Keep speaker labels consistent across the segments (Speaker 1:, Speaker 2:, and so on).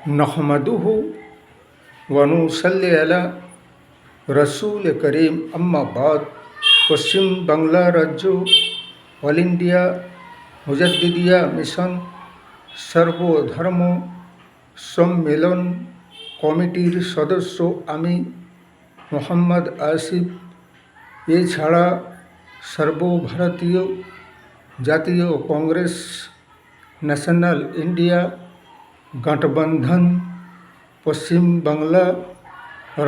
Speaker 1: नहमदुहु व नुसल्ली अला रसूल करीम अम्मा बाद। पश्चिम বাংলা রাজ্য অল ইন্ডিয়া মুজাদ্দিদিয়া মিশন সর্বধর্ম সম্মেলন কমিটির সদস্য আমি মোহাম্মদ আসিফ। এছাড়া সর্বভারতীয় জাতীয় কংগ্রেস ন্যাশনাল ইন্ডিয়া গঠবন্ধন পশ্চিম বাংলা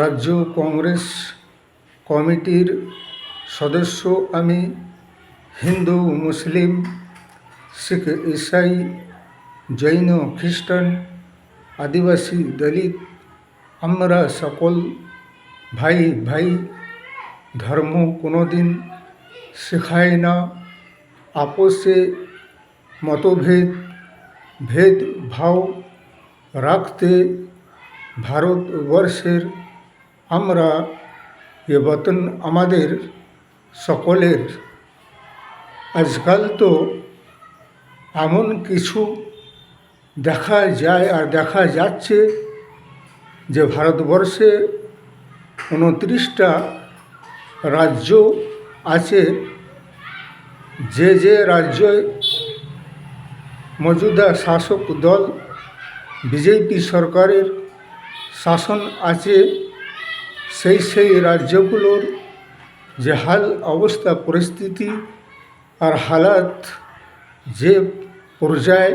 Speaker 1: রাজ্য কংগ্রেস কমিটির সদস্য আমি হিন্দু মুসলিম শিখ ইসাই জৈন খ্রিস্টান আদিবাসী দলিত আমরা সকল ভাই ভাই। ধর্ম কোনোদিন শেখায় না আপোষে মতভেদ ভেদভাব রাখতে। ভারতবর্ষের আমরা এ বতন আমাদের সকলের। আজকাল তো এমন কিছু দেখা যায় আর দেখা যাচ্ছে যে ভারতবর্ষে 29টা রাজ্য আছে। যে রাজ্যে মজুদা শাসক দল বিজেপি সরকারের শাসন আছে সেই রাজ্যগুলোর যে হাল অবস্থা পরিস্থিতি আর হালাত যে পর্যায়ে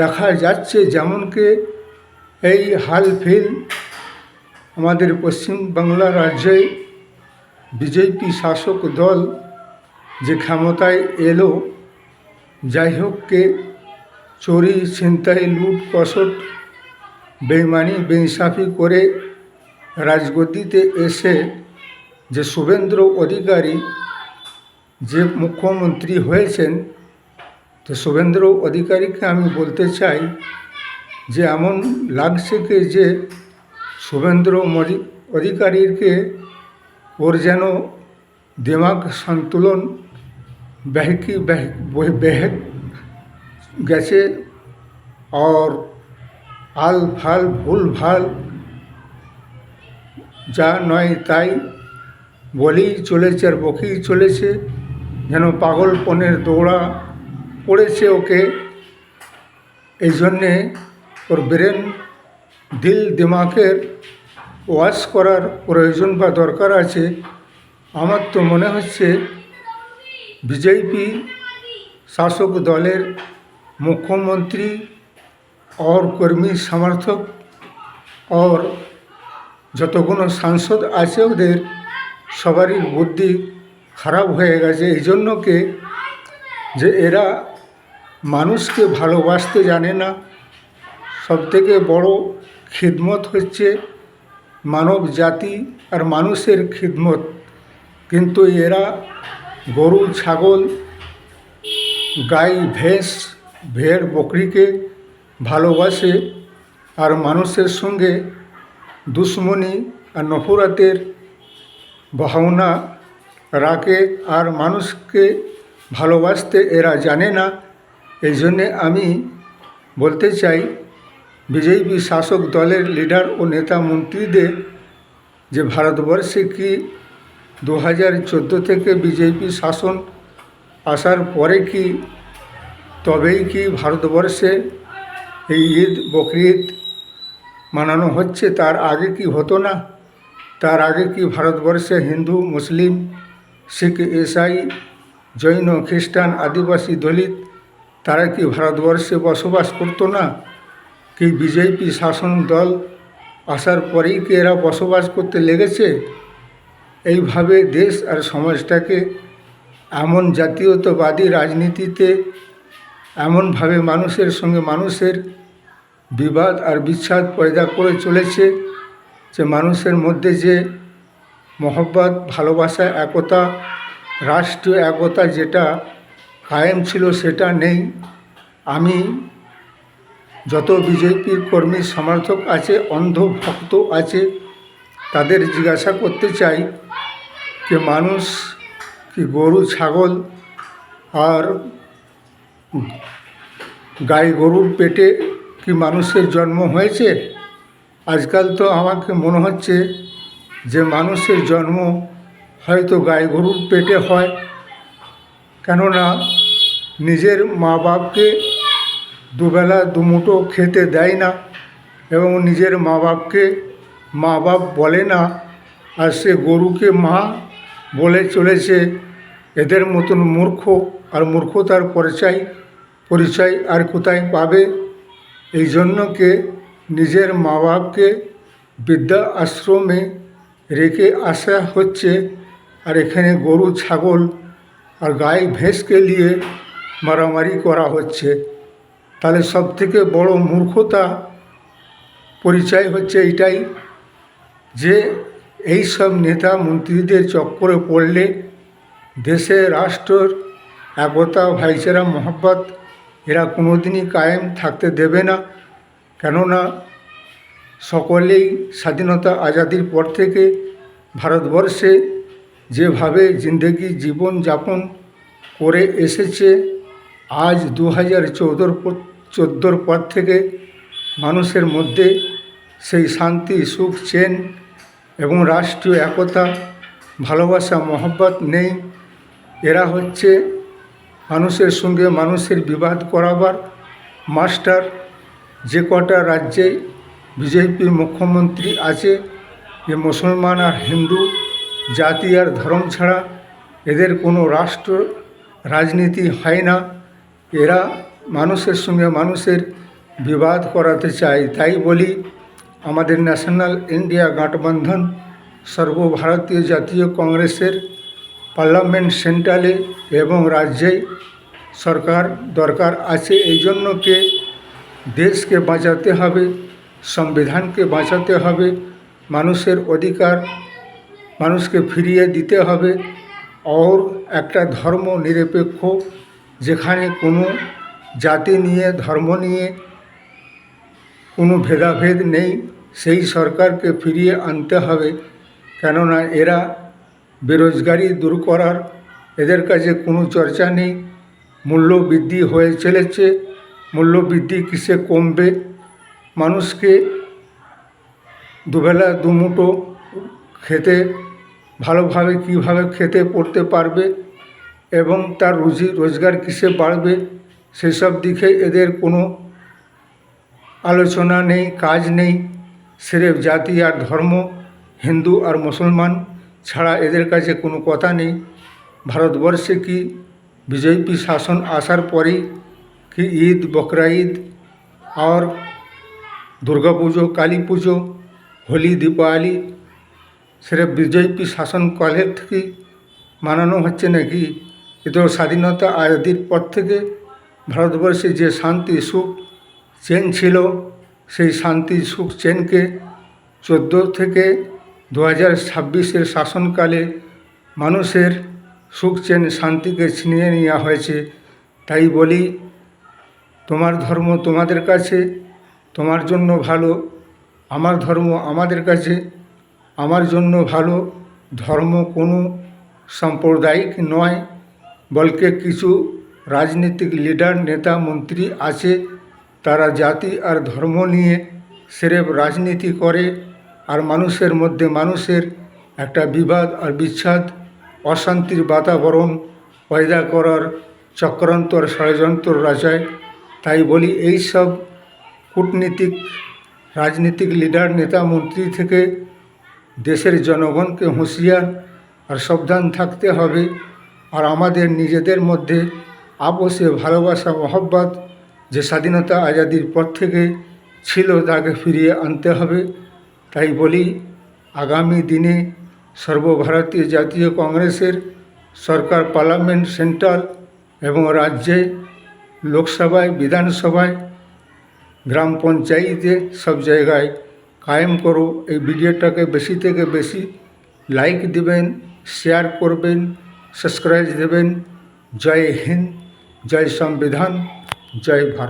Speaker 1: দেখা যাচ্ছে, যেমনকি এই হালফিল আমাদের পশ্চিম বাংলা রাজ্যে বিজেপি শাসক দল যে ক্ষমতায় এলো, যাই হোককে চুরি ছিনতাই লুট কসট বেইমানি বেইনসাফি করে রাজগদ্দিতে এসে যে শুভেন্দু অধিকারী যে মুখ্যমন্ত্রী হয়েছেন, তো শুভেন্দু অধিকারীকে আমি বলতে চাই যে এমন লাগছে কি যে শুভেন্দু অধিকারীকে ওর যেন দিমাগ সন্তুলন বেহেক গেছে আর আল ফাল ভুল ভাল যা নয় তাই বলেই চলেছে আর বকেই চলেছে, যেন পাগলপনের দৌড়া পড়েছে ওকে। এই জন্যে ওর ব্রেন দিল দিমাগের ওয়াশ করার প্রয়োজন বা দরকার আছে। আমার তো মনে হচ্ছে বিজেপি শাসক দলের মুখ্যমন্ত্রী और কর্মী সমর্থক और যতগুলো সাংসদ আছে ওদের সবারই বুদ্ধি খারাপ হয়ে গেছে। এই জন্যকে যে এরা মানুষকে ভালোবাসতে জানে না। সবথেকে বড় খিদমত হচ্ছে মানব জাতি আর মানুষের খিদমত, কিন্তু এরা গরু ছাগল গাই ভেঁস ভেড় বকরিকে ভালোবাসে আর মানুষের সঙ্গে দুশ্মনী আর নফরতের ভাবনা রাখে আর মানুষকে ভালোবাসতে এরা জানে না। এই জন্যে আমি বলতে চাই বিজেপি শাসক দলের লিডার ও নেতা মন্ত্রীদের যে ভারতবর্ষে কি 2014 থেকে বিজেপি শাসন আসার পরে কি তবেই কি ভারতবর্ষে এই ঈদ বকরিদ মানানো হচ্ছে? তার আগে কি হতো না? তার আগে কি ভারতবর্ষে হিন্দু মুসলিম শিখ ইসাই জৈন খ্রিস্টান আদিবাসী দলিত তারা কি ভারতবর্ষে বসবাস করতো না? কি বিজেপি শাসন দল আসার পরেই কি এরা বসবাস করতে লেগেছে? এইভাবে দেশ আর সমাজটাকে এমন জাতীয়তাবাদী রাজনীতিতে এমনভাবে মানুষের সঙ্গে মানুষের বিবাদ আর বিচ্ছেদ পয়দা করে চলেছে যে মানুষের মধ্যে যে মহব্বত ভালোবাসা একতা রাষ্ট্রীয় একতা যেটা কায়েম ছিল সেটা নেই। আমি যত বিজেপির কর্মী সমর্থক আছে অন্ধ ভক্ত আছে তাদের জিজ্ঞাসা করতে চাই যে মানুষ কি গরু ছাগল আর গাই গরুর পেটে কি মানুষের জন্ম হয়েছে? আজকাল তো আমাকে মনে হচ্ছে যে মানুষের জন্ম হয়তো গাই গরুর পেটে হয়। কেননা নিজের মা বাপকে দুবেলা দুমুঠো খেতে দেয় না এবং নিজের মা বাপকে মা বাপ বলে না, আর সে গরুকে মা বলে চলেছে। এদের মতন মূর্খ আর মূর্খতার পরিচয় আর কোথায় পাবে? এই জন্যকে নিজের মা বাপকে বৃদ্ধা আশ্রমে রেখে আসা হচ্ছে, আর এখানে গরু ছাগল আর গাই ভেঁসকে নিয়ে মারামারি করা হচ্ছে। তাহলে সবথেকে বড় মূর্খতা পরিচয় হচ্ছে এইটাই, যে এই সব নেতা মন্ত্রীদের চক্করে পড়লে দেশে রাষ্ট্রের একতা, ভাইচারা, মহব্বত এরা কোনোদিনই কায়েম থাকতে দেবে না। কেননা সকলেই স্বাধীনতা আজাদির পর থেকে ভারতবর্ষে যেভাবে জিন্দেগি জীবনযাপন করে এসেছে, আজ 2014 পর থেকে মানুষের মধ্যে সেই শান্তি, সুখ, চেন এবং রাষ্ট্রীয় একতা, ভালোবাসা, মহব্বত নেই। এরা হচ্ছে মানুষের সঙ্গে মানুষের বিবাদ করাবার মাস্টার। যে কটা রাজ্যে বিজেপির মুখ্যমন্ত্রী আছে, এ মুসলমান আর হিন্দু জাতি আর ধর্ম ছাড়া এদের কোনো রাষ্ট্র রাজনীতি হয় না। এরা মানুষের সঙ্গে মানুষের বিবাদ করাতে চায়। তাই বলি, আমাদের ন্যাশনাল ইন্ডিয়া গঠবন্ধন সর্বভারতীয় জাতীয় কংগ্রেসের পার্লামেন্ট, সেন্ট্রালে এবং রাজ্যে সরকার দরকার আছে। এই জন্যকে দেশকে বাঁচাতে হবে, সংবিধানকে বাঁচাতে হবে, মানুষের অধিকার মানুষকে ফিরিয়ে দিতে হবে। और একটা ধর্ম নিরপেক্ষ, যেখানে কোনো জাতি নিয়ে, ধর্ম নিয়ে কোনো ভেদাভেদ নেই, সেই সরকারকে ফিরিয়ে আনতে হবে। কেননা এরা বেরোজগারি দূর করার এদের কাছে কোনো চর্চা নেই। মূল্যবৃদ্ধি হয়ে চলেছে, মূল্যবৃদ্ধি কিসে কমবে? মানুষকে দুবেলা দুমুঠো খেতে ভালোভাবে কীভাবে খেতে পড়তে পারবে এবং তার রুজি রোজগার কিসে বাড়বে, সেসব দিকে এদের কোনো আলোচনা নেই, কাজ নেই। সিরেফ জাতি আর ধর্ম, হিন্দু আর মুসলমান ছাড়া এদের কাছে কোনো কথা নেই। ভারতবর্ষে কি বিজেপি শাসন আসার পরেই কি ঈদ, বকরা ঈদ আর দুর্গা পুজো, কালী পুজো, হোলি, দীপাবলি সিরেফ বিজেপি শাসনকালের থেকেই মানানো হচ্ছে নাকি? এ তো স্বাধীনতা আজাদির পর থেকে ভারতবর্ষে যে শান্তি, সুখ, চেন ছিল, সেই শান্তি, সুখ, চেনকে 14 থেকে 2026 শাসনকালে মানুষের সুখ, চেন, শান্তিকে ছিনিয়ে নেওয়া হয়েছে। তাই বলি, তোমার ধর্ম তোমাদের কাছে তোমার জন্য ভালো, আমার ধর্ম আমাদের কাছে আমার জন্য ভালো। ধর্ম কোনো সাম্প্রদায়িক নয়, বলকে কিছু রাজনীতিক লিডার, নেতা, মন্ত্রী আছে, তারা জাতি আর ধর্ম নিয়ে সিরেফ রাজনীতি করে আর মানুষের মধ্যে মানুষের একটা বিবাদ আর বিচ্ছেদ, অশান্তির বাতাবরণ পয়দা করার চক্রান্ত আর ষড়যন্ত্র রচায়। তাই বলি, এই সব কূটনীতিক, রাজনীতিক লিডার, নেতা, মন্ত্রী থেকে দেশের জনগণকে হুঁশিয়ার আর সাবধান থাকতে হবে। আর আমাদের নিজেদের মধ্যে আপোষে ভালোবাসা, মহব্বত যে স্বাধীনতা আজাদির পর থেকে ছিল, তাকে ফিরিয়ে আনতে হবে। তাই বলি, আগামী দিনে সর্বভারতীয় জাতীয় কংগ্রেসের সরকার পার্লামেন্ট, সেন্ট্রাল এবং রাজ্যে, লোকসভায়, বিধানসভায়, গ্রাম পঞ্চায়েতে সব জায়গায় কায়েম করো। এই ভিডিওটাকে বেশি থেকে বেশি লাইক দেবেন, শেয়ার করবেন, সাবস্ক্রাইব দেবেন। জয় হিন্দ, জয় সংবিধান, জয় ভারত।